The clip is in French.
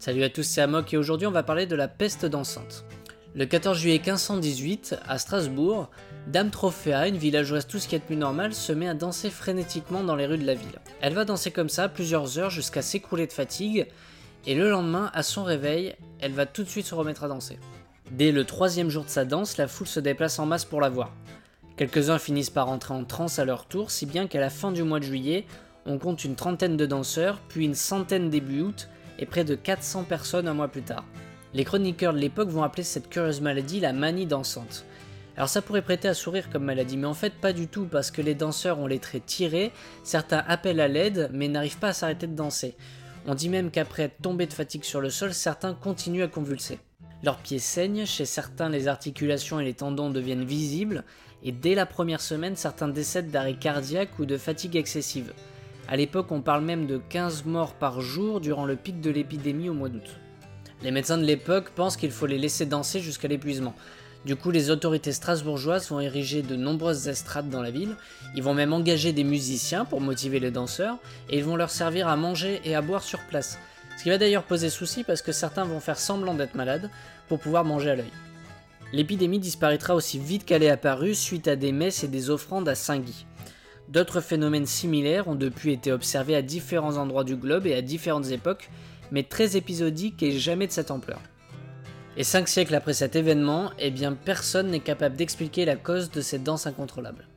Salut à tous, c'est Amok et aujourd'hui on va parler de la peste dansante. Le 14 juillet 1518, à Strasbourg, Dame Trophéa, une villageoise tout ce qui est de plus normal, se met à danser frénétiquement dans les rues de la ville. Elle va danser comme ça plusieurs heures jusqu'à s'écrouler de fatigue, et le lendemain, à son réveil, elle va tout de suite se remettre à danser. Dès le troisième jour de sa danse, la foule se déplace en masse pour la voir. Quelques-uns finissent par entrer en transe à leur tour, si bien qu'à la fin du mois de juillet, on compte une trentaine de danseurs, puis une centaine début août, et près de 400 personnes un mois plus tard. Les chroniqueurs de l'époque vont appeler cette curieuse maladie la manie dansante. Alors ça pourrait prêter à sourire comme maladie, mais en fait pas du tout, parce que les danseurs ont les traits tirés, certains appellent à l'aide, mais n'arrivent pas à s'arrêter de danser. On dit même qu'après être tombés de fatigue sur le sol, certains continuent à convulser. Leurs pieds saignent, chez certains les articulations et les tendons deviennent visibles, et dès la première semaine, certains décèdent d'arrêt cardiaque ou de fatigue excessive. A l'époque, on parle même de 15 morts par jour durant le pic de l'épidémie au mois d'août. Les médecins de l'époque pensent qu'il faut les laisser danser jusqu'à l'épuisement. Du coup, les autorités strasbourgeoises vont ériger de nombreuses estrades dans la ville, ils vont même engager des musiciens pour motiver les danseurs, et ils vont leur servir à manger et à boire sur place. Ce qui va d'ailleurs poser souci parce que certains vont faire semblant d'être malades pour pouvoir manger à l'œil. L'épidémie disparaîtra aussi vite qu'elle est apparue suite à des messes et des offrandes à Saint-Guy. D'autres phénomènes similaires ont depuis été observés à différents endroits du globe et à différentes époques, mais très épisodiques et jamais de cette ampleur. Et 5 siècles après cet événement, personne n'est capable d'expliquer la cause de cette danse incontrôlable.